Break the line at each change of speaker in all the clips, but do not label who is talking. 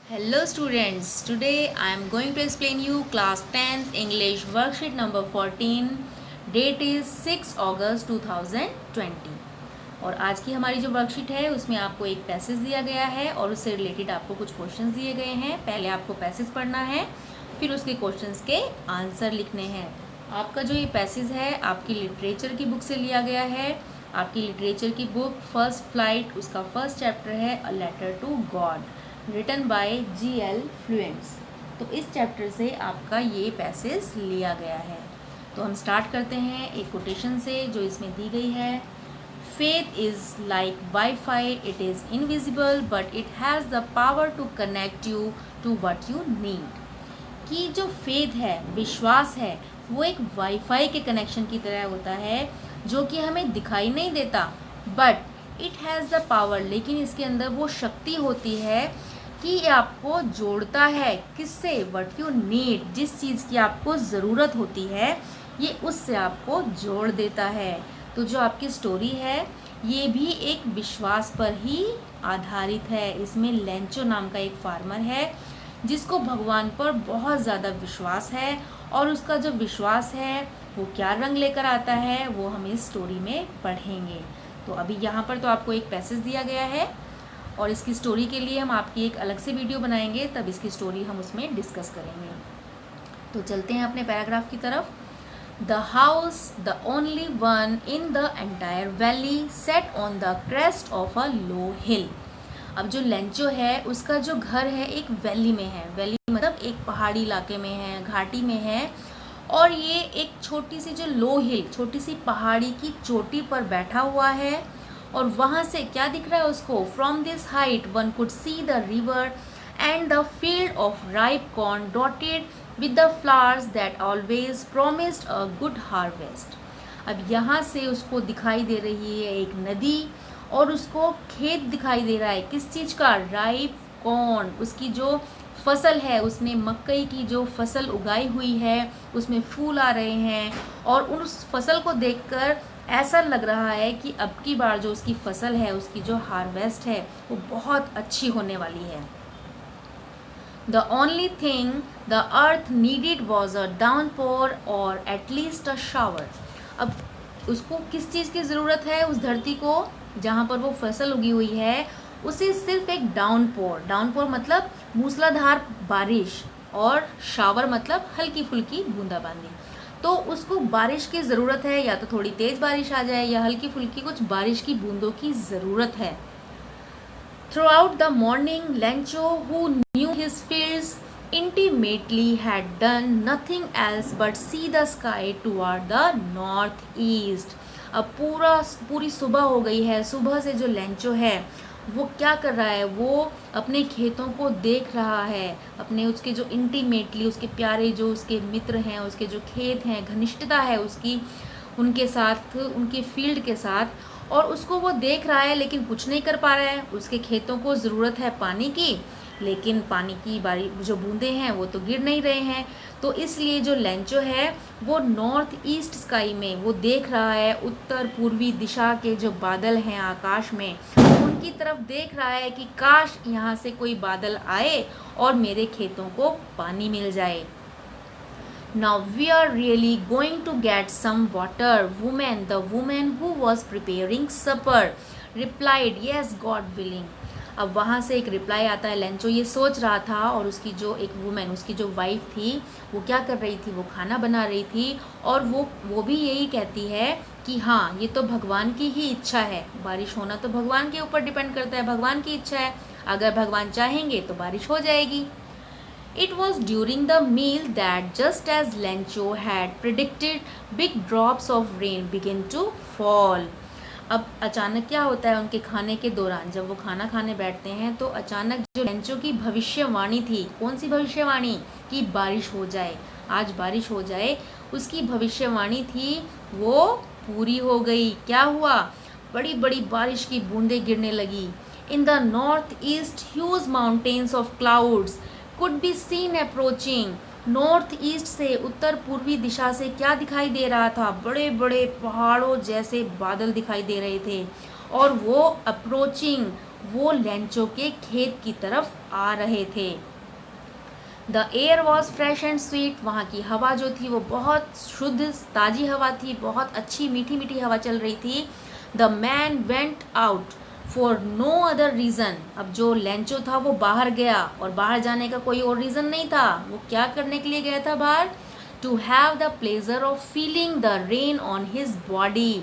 Hello students, today I am going to explain you class 10th English worksheet number 14. Date is 6 August 2020 और आज की हमारी जो worksheet है उसमें आपको एक पैसेज दिया गया है और उससे रिलेटेड आपको कुछ क्वेश्चंस दिए गए हैं। पहले आपको पैसेज पढ़ना है, फिर उसके क्वेश्चंस के आंसर लिखने हैं। आपका जो ये पैसेज है आपकी लिटरेचर की बुक से लिया गया है। आपकी लिटरेचर की बुक फर्स्ट फ्लाइट, उसका फर्स्ट चैप्टर है a letter to God, written by G.L. Fuentes. तो इस चैप्टर से आपका ये पैसेज लिया गया है। तो हम स्टार्ट करते हैं एक कोटेशन से जो इसमें दी गई है। Faith is like WiFi, it is invisible but it has the power to connect you to what you need. कि जो फेथ है, विश्वास है, वो एक वाईफाई के कनेक्शन की तरह होता है जो कि हमें दिखाई नहीं देता, but it has the power, लेकिन इसके अंदर वो शक्ति होती है कि ये आपको जोड़ता है किससे, व्हाट यू नीड, जिस चीज़ की आपको ज़रूरत होती है ये उससे आपको जोड़ देता है। तो जो आपकी स्टोरी है ये भी एक विश्वास पर ही आधारित है। इसमें लेंचो नाम का एक फार्मर है जिसको भगवान पर बहुत ज़्यादा विश्वास है और उसका जो विश्वास है वो क्या रंग लेकर आता है वो हम इस स्टोरी में पढ़ेंगे। तो अभी यहाँ पर तो आपको एक पैसेज दिया गया है और इसकी स्टोरी के लिए हम आपकी एक अलग से वीडियो बनाएंगे, तब इसकी स्टोरी हम उसमें डिस्कस करेंगे। तो चलते हैं अपने पैराग्राफ की तरफ। The house, the only one in the entire valley, set on the crest of a low hill. अब जो लेंचो है उसका जो घर है एक वैली में है। वैली मतलब एक पहाड़ी इलाके में है, घाटी में है, और ये एक छोटी सी जो लो हिल, छोटी सी पहाड़ी की चोटी पर बैठा हुआ है। और वहाँ से क्या दिख रहा है उसको? From this height one could see the river and the field of ripe corn dotted with the flowers that always promised a good harvest. अब यहाँ से उसको दिखाई दे रही है एक नदी और उसको खेत दिखाई दे रहा है किस चीज़ का? राइप कॉर्न, उसकी जो फसल है, उसने मकई की जो फसल उगाई हुई है उसमें फूल आ रहे हैं और उस फसल को देखकर ऐसा लग रहा है कि अब की बार जो उसकी फसल है, उसकी जो हार्वेस्ट है वो बहुत अच्छी होने वाली है। The only thing the earth needed was a downpour or at least a shower. अब उसको किस चीज़ की ज़रूरत है? उस धरती को जहाँ पर वो फसल उगी हुई है उसे सिर्फ एक डाउनपोर मतलब मूसलाधार बारिश, और शावर मतलब हल्की फुल्की बूंदाबांदी। तो उसको बारिश की ज़रूरत है, या तो थोड़ी तेज़ बारिश आ जाए या हल्की फुल्की कुछ बारिश की बूंदों की ज़रूरत है। Throughout the morning, Lencho, who knew his fields intimately, had done nothing else but see the sky toward the northeast. अब पूरी सुबह हो गई है। सुबह से जो लेंचो है वो क्या कर रहा है? वो अपने खेतों को देख रहा है, अपने उसके जो इंटीमेटली, उसके प्यारे जो उसके मित्र हैं, उसके जो खेत हैं, घनिष्ठता है उसकी उनके साथ, उनके फील्ड के साथ, और उसको वो देख रहा है लेकिन कुछ नहीं कर पा रहा है। उसके खेतों को ज़रूरत है पानी की, लेकिन पानी की बारी जो बूंदे हैं वो तो गिर नहीं रहे हैं। तो इसलिए जो लेंचो है वो नॉर्थ ईस्ट स्काई में वो देख रहा है, उत्तर पूर्वी दिशा के जो बादल हैं आकाश में उनकी तरफ देख रहा है कि काश यहाँ से कोई बादल आए और मेरे खेतों को पानी मिल जाए। Now we are really going to get some water, woman. The woman who was preparing supper replied, yes, God willing. अब वहाँ से एक रिप्लाई आता है। लेंचो ये सोच रहा था और उसकी जो एक वुमेन, उसकी जो वाइफ थी वो क्या कर रही थी? वो खाना बना रही थी और वो भी यही कहती है कि हाँ ये तो भगवान की ही इच्छा है। बारिश होना तो भगवान के ऊपर डिपेंड करता है, भगवान की इच्छा है, अगर भगवान चाहेंगे तो बारिश हो जाएगी। It was during the meal that, just as Lencho had predicted, big drops of rain began to fall. अब अचानक क्या होता है उनके खाने के दौरान? जब वो खाना खाने बैठते हैं तो अचानक जो लेंचो की भविष्यवाणी थी, कौन सी भविष्यवाणी? कि बारिश हो जाए, आज बारिश हो जाए, उसकी भविष्यवाणी थी वो पूरी हो गई। क्या हुआ? बड़ी बड़ी बारिश की बूंदें गिरने लगी। In the north east huge mountains of clouds could be seen approaching. North east से, उत्तर पूर्वी दिशा से क्या दिखाई दे रहा था? बड़े बड़े पहाड़ों जैसे बादल दिखाई दे रहे थे और वो अप्रोचिंग, वो लेंचो के खेत की तरफ आ रहे थे। The air was fresh and sweet, वहाँ की हवा जो थी वो बहुत शुद्ध ताज़ी हवा थी, बहुत अच्छी मीठी मीठी हवा चल रही थी। The man went out for no other reason, अब जो लेंचो था वो बाहर गया, और बाहर जाने का कोई और रीज़न नहीं था। वो क्या करने के लिए गया था बाहर? To have the pleasure of feeling the rain on his body,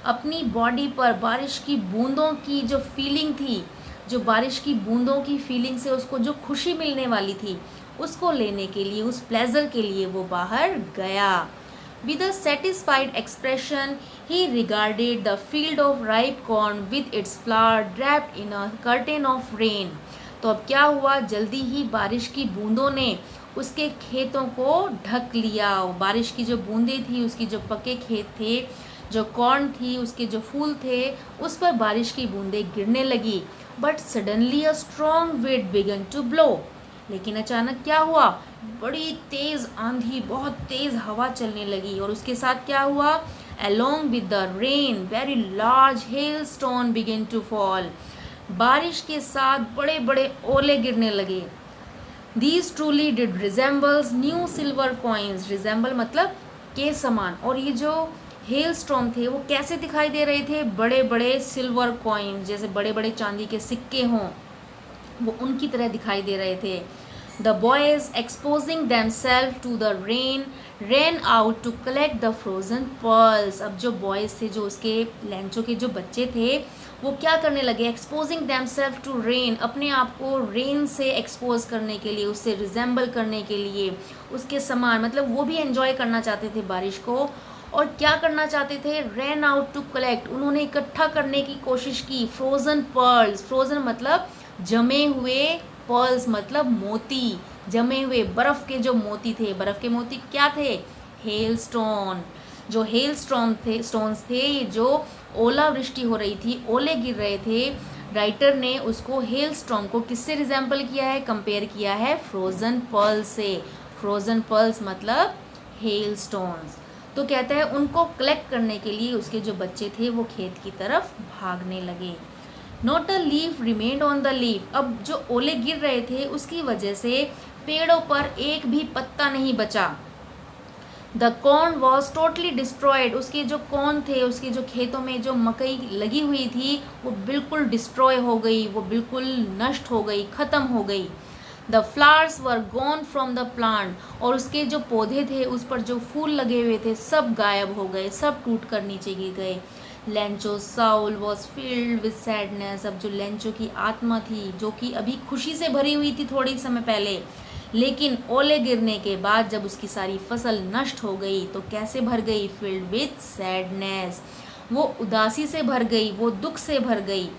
अपनी बॉडी पर बारिश की बूंदों की जो फीलिंग थी, जो बारिश की बूंदों की फीलिंग से उसको जो खुशी मिलने वाली थी, उसको लेने के लिए, उस प्लेजर के लिए वो बाहर गया। With a satisfied expression, he regarded the field of ripe corn with its flower draped in a curtain of rain. तो अब क्या हुआ, जल्दी ही बारिश की बूंदों ने उसके खेतों को ढक लिया। बारिश की जो बूंदें थी, उसकी जो पके खेत थे, जो कॉर्न थी, उसके जो फूल थे, उस पर बारिश की बूंदें गिरने लगी। But suddenly a strong wind began to blow, लेकिन अचानक क्या हुआ, बड़ी तेज आंधी, बहुत तेज हवा चलने लगी, और उसके साथ क्या हुआ, along with the rain very large hailstone began to fall, बारिश के साथ बड़े बड़े ओले गिरने लगे। These truly did resembles new silver coins, resemble मतलब के समान, और ये जो हेल स्टॉर्म थे वो कैसे दिखाई दे रहे थे, बड़े बड़े सिल्वर कॉइन्स, जैसे बड़े बड़े चांदी के सिक्के हों, वो उनकी तरह दिखाई दे रहे थे। The boys exposing themselves to the rain ran out to collect the frozen pearls, अब जो बॉयज़ थे, जो उसके लेंचो के जो बच्चे थे, वो क्या करने लगे, एक्सपोजिंग themselves to rain, अपने आप को रेन से एक्सपोज करने के लिए, उससे रिजेंबल करने के लिए, उसके समान, मतलब वो भी एंजॉय करना चाहते थे बारिश को, और क्या करना चाहते थे, रैन आउट टू कलेक्ट, उन्होंने इकट्ठा करने की कोशिश की फ्रोज़न पर्ल्स, फ्रोज़न मतलब जमे हुए, पर्ल्स मतलब मोती, जमे हुए बर्फ़ के जो मोती थे, बर्फ़ के मोती क्या थे, हेल स्टोन, जो हेल स्टोन थे, स्टोन्स थे, जो ओलावृष्टि हो रही थी, ओले गिर रहे थे, राइटर ने उसको हेल स्टोन को किससे रिजेंबल किया है, कंपेयर किया है फ्रोज़न पर्ल से। फ्रोज़न पर्ल्स मतलब हेल स्टोन्स। तो कहता है उनको कलेक्ट करने के लिए उसके जो बच्चे थे वो खेत की तरफ भागने लगे। Not a leaf remained on the leaf, अब जो ओले गिर रहे थे उसकी वजह से पेड़ों पर एक भी पत्ता नहीं बचा। The corn was totally destroyed, उसके जो कॉर्न थे, उसके जो खेतों में जो मकई लगी हुई थी वो बिल्कुल डिस्ट्रॉय हो गई, वो बिल्कुल नष्ट हो गई, ख़त्म हो गई। The flowers were gone from the plant, और उसके जो पौधे थे, उस पर जो फूल लगे हुए थे, सब गायब हो गए, सब टूट कर नीचे गिर गए। Lencho Saul was filled with sadness, अब जो लेंचो की आत्मा थी, जो कि अभी खुशी से भरी हुई थी थोड़ी समय पहले, लेकिन ओले गिरने के बाद जब उसकी सारी फसल नष्ट हो गई तो कैसे भर गई, फिल्ड विद सैडनेस, वो उदासी से भर गई, वो दुख से भर गई।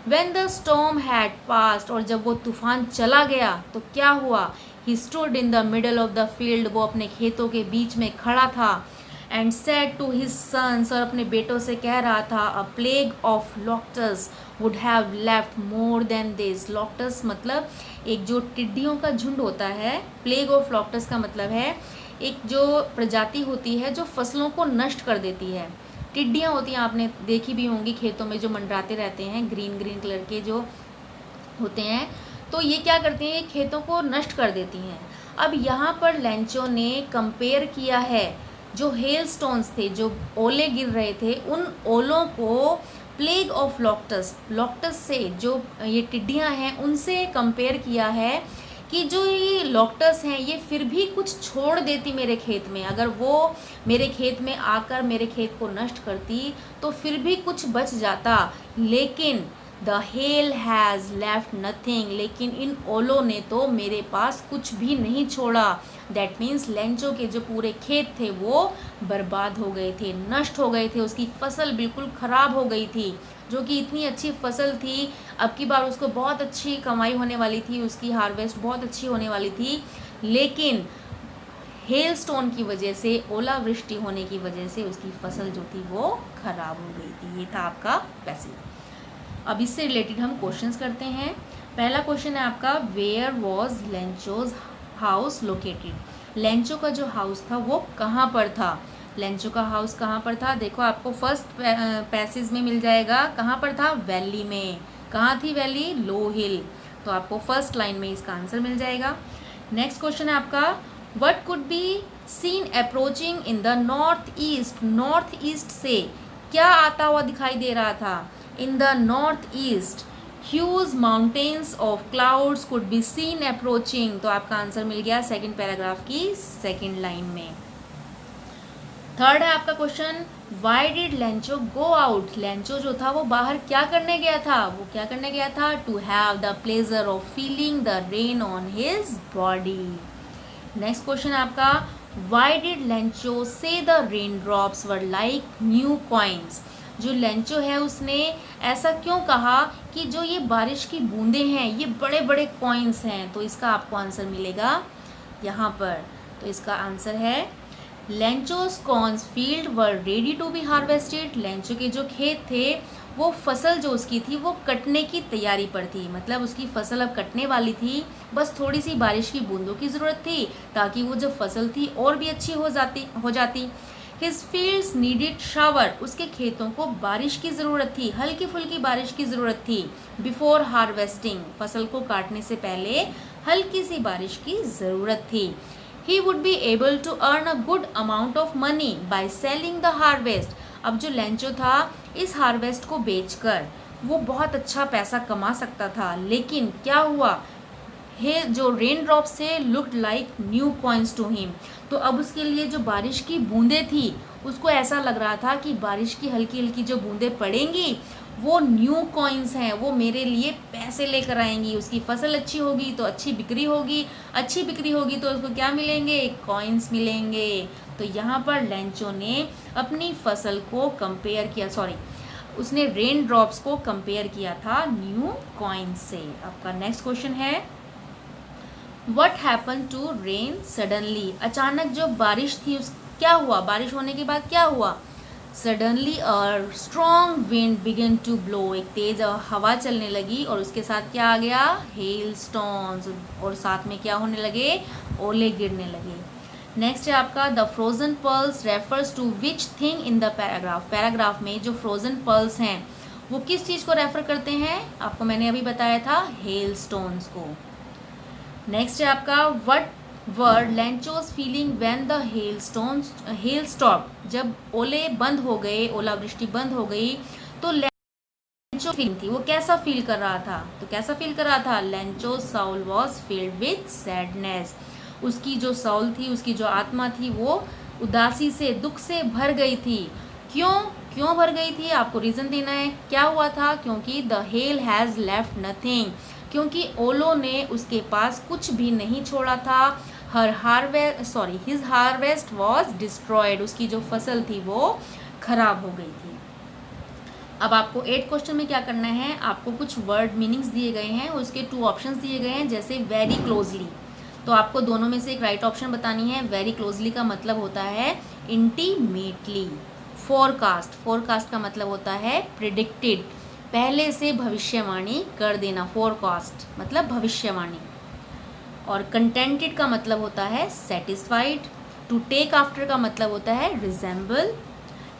When the storm had passed, और जब वो तूफान चला गया तो क्या हुआ, he stood in the middle of the field, वो अपने खेतों के बीच में खड़ा था, and said to his sons, और अपने बेटों से कह रहा था, a plague of locusts would have left more than this, locusts मतलब एक जो टिड्डियों का झुंड होता है, plague of locusts का मतलब है एक जो प्रजाति होती है जो फसलों को नष्ट कर देती है। टिड्डियाँ होती हैं, आपने देखी भी होंगी खेतों में जो मंडराते रहते हैं, ग्रीन ग्रीन कलर के जो होते हैं, तो ये क्या करती हैं, ये खेतों को नष्ट कर देती हैं। अब यहाँ पर लेंचो ने कंपेयर किया है जो हेल स्टोन्स थे, जो ओले गिर रहे थे, उन ओलों को प्लेग ऑफ लॉक्टस, लॉक्टस से जो ये टिड्डियाँ हैं उनसे कंपेयर किया है कि जो ये लॉक्टस हैं ये फिर भी कुछ छोड़ देती मेरे खेत में, अगर वो मेरे खेत में आकर मेरे खेत को नष्ट करती तो फिर भी कुछ बच जाता, लेकिन the hell has left nothing, लेकिन इन ओलों ने तो मेरे पास कुछ भी नहीं छोड़ा। दैट मीन्स लेंचो के जो पूरे खेत थे वो बर्बाद हो गए थे, नष्ट हो गए थे, उसकी फसल बिल्कुल ख़राब हो गई थी, जो कि इतनी अच्छी फसल थी, अब की बार उसको बहुत अच्छी कमाई होने वाली थी, उसकी हार्वेस्ट बहुत अच्छी होने वाली थी, लेकिन हेल स्टोन की वजह से, ओलावृष्टि होने की वजह से उसकी फसल जो थी वो ख़राब हो गई थी। ये था आपका पैसेज। अब इससे रिलेटेड हम क्वेश्चंस करते हैं। पहला क्वेश्चन है आपका, where was Lencho's house located, Lencho का जो हाउस था वो कहाँ पर था, लेंचो का हाउस कहाँ पर था, देखो आपको फर्स्ट पैसेज में मिल जाएगा, कहाँ पर था, वैली में, कहाँ थी वैली? लो हिल। तो आपको फर्स्ट लाइन में इसका आंसर मिल जाएगा। नेक्स्ट क्वेश्चन है आपका, what could be seen approaching in the north east? North east से क्या आता हुआ दिखाई दे रहा था? In the north east huge mountains of clouds could be seen approaching. तो आपका आंसर मिल गया सेकंड पैराग्राफ की सेकंड लाइन में। थर्ड है आपका question, Y did Lencho go out? Lencho जो था वो बाहर क्या करने गया था? वो क्या करने गया था? To have the pleasure of feeling the rain on his body. Next question आपका, why did Lencho say the rain drops were like new coins? जो लेंचो है उसने ऐसा क्यों कहा कि जो ये बारिश की बूंदें हैं ये बड़े बड़े कॉइन्स हैं? तो इसका आपको आंसर मिलेगा यहाँ पर। तो इसका आंसर है, Lencho's corns field were ready to be harvested. Lencho के जो खेत थे वो फसल जो उसकी थी वो कटने की तैयारी पर थी, मतलब उसकी फसल अब कटने वाली थी, बस थोड़ी सी बारिश की बूंदों की ज़रूरत थी ताकि वो जो फसल थी और भी अच्छी हो जाती। हिज फील्ड्स नीडेड शावर, उसके खेतों को बारिश की ज़रूरत थी, हल्की फुल्की बारिश की ज़रूरत थी। बिफोर हार्वेस्टिंग, फसल को काटने से पहले हल्की सी बारिश की ज़रूरत थी। He would be able to earn a good amount of money by selling the harvest. अब जो लेंचो था इस हार्वेस्ट को बेचकर वो बहुत अच्छा पैसा कमा सकता था, लेकिन क्या हुआ? जो रेन ड्रॉप से looked like new coins to him. तो अब उसके लिए जो बारिश की बूंदें थी उसको ऐसा लग रहा था कि बारिश की हल्की हल्की जो बूंदें पड़ेंगी वो न्यू कॉइन्स हैं, वो मेरे लिए पैसे लेकर आएंगी। उसकी फसल अच्छी होगी तो अच्छी बिक्री होगी, अच्छी बिक्री होगी तो उसको क्या मिलेंगे? कॉइन्स मिलेंगे। तो यहाँ पर लेंचो ने अपनी फसल को कंपेयर किया, उसने रेन ड्रॉप्स को कंपेयर किया था न्यू कॉइन्स से। आपका नेक्स्ट क्वेश्चन है, what happen to rain suddenly? अचानक जो बारिश थी उस क्या हुआ? बारिश होने के बाद क्या हुआ? Suddenly a strong wind began to blow, एक तेज हवा चलने लगी और उसके साथ क्या आ गया? हेल स्टोन्स, और साथ में क्या होने लगे? ओले गिरने लगे। नेक्स्ट है आपका, the frozen pearls refers to which thing in the paragraph? Paragraph में जो फ्रोजन पर्ल्स हैं वो किस चीज़ को रेफर करते हैं? आपको मैंने अभी बताया था, हेल स्टोन्स को। नेक्स्ट है आपका, what were Lencho's feeling when the hail stop? जब ओले बंद हो गए, ओलावृष्टि बंद हो गई तो लेंचो फीलिंग थी, वो कैसा फील कर रहा था? तो कैसा फील कर रहा था? Lencho Saul was filled with sadness. उसकी जो साउल थी, उसकी जो आत्मा थी वो उदासी से, दुख से भर गई थी। क्यों भर गई थी? आपको रीज़न देना है। क्या हुआ था? क्योंकि the hell has left nothing, क्योंकि ओलो ने उसके पास कुछ भी नहीं छोड़ा था। हिज हार्वेस्ट वॉज डिस्ट्रॉयड, उसकी जो फसल थी वो खराब हो गई थी। अब आपको 8 क्वेश्चन में क्या करना है? आपको कुछ वर्ड मीनिंग्स दिए गए हैं, उसके 2 ऑप्शंस दिए गए हैं, जैसे वेरी क्लोजली। तो आपको दोनों में से एक राइट ऑप्शन बतानी है। वेरी क्लोजली का मतलब होता है इंटीमेटली। फोरकास्ट का मतलब होता है प्रिडिक्टेड, पहले से भविष्यवाणी कर देना। फोरकास्ट मतलब भविष्यवाणी। और कंटेंटेड का मतलब होता है सेटिस्फाइड। टू टेक आफ्टर का मतलब होता है resemble.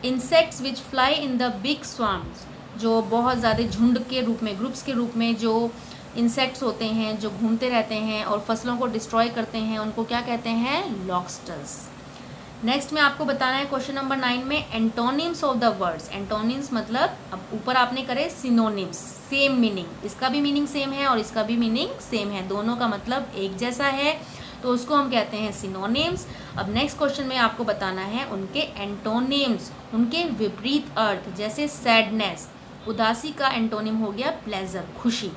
Insects which fly in the big swarms, जो बहुत ज़्यादा झुंड के रूप में, ग्रुप्स के रूप में जो इंसेक्ट्स होते हैं जो घूमते रहते हैं और फसलों को डिस्ट्रॉय करते हैं, उनको क्या कहते हैं? लॉबस्टर्स। नेक्स्ट में आपको बताना है क्वेश्चन नंबर 9 में antonyms of the words. Antonyms मतलब, अब ऊपर आपने करे सिनोनिम्स, सेम मीनिंग, इसका भी मीनिंग सेम है और इसका भी मीनिंग सेम है, दोनों का मतलब एक जैसा है, तो उसको हम कहते हैं सिनोनिम्स। अब नेक्स्ट क्वेश्चन में आपको बताना है उनके एंटोनिम्स, उनके विपरीत अर्थ। जैसे सैडनेस, उदासी का एंटोनिम हो गया प्लेजर, खुशी।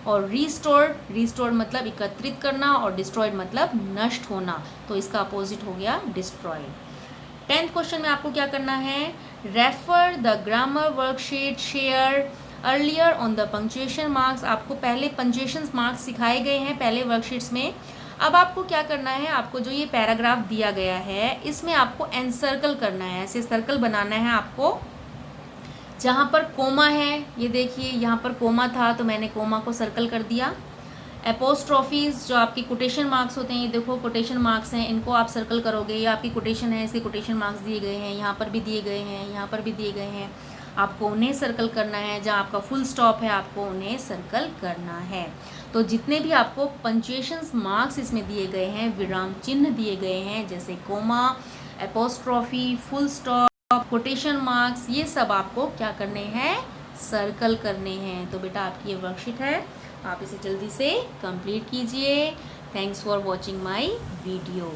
और रिस्टोर्ड मतलब एकत्रित करना, और डिस्ट्रॉयड मतलब नष्ट होना, तो इसका अपोजिट हो गया डिस्ट्रॉयड। 10th क्वेश्चन में आपको क्या करना है? Refer the grammar worksheet share earlier on the punctuation marks. आपको पहले पंक्चुएशन मार्क्स सिखाए गए हैं पहले वर्कशीट्स में। अब आपको क्या करना है? आपको जो ये पैराग्राफ दिया गया है इसमें आपको एनसर्कल करना है, ऐसे सर्कल बनाना है आपको। जहाँ पर कोमा है, ये देखिए यहाँ पर कोमा था तो मैंने कोमा को सर्कल कर दिया। एपोस्ट्रॉफीज जो आपकी कोटेशन मार्क्स होते हैं, ये देखो कोटेशन मार्क्स हैं, इनको आप सर्कल करोगे। ये आपकी कोटेशन है, इसके कोटेशन मार्क्स दिए गए हैं, यहाँ पर भी दिए गए हैं, यहाँ पर भी दिए गए हैं। आपको उन्हें सर्कल करना है, जहाँ आपका फुल स्टॉप है आपको उन्हें सर्कल करना है। तो जितने भी आपको पंक्चुएशंस मार्क्स इसमें दिए गए हैं, विराम चिन्ह दिए गए हैं, जैसे comma, apostrophe, full stop, quotation marks, ये सब आपको क्या करने हैं, सर्कल करने हैं। तो बेटा आपकी ये वर्कशीट है, आप इसे जल्दी से कंप्लीट कीजिए। Thanks for watching my video.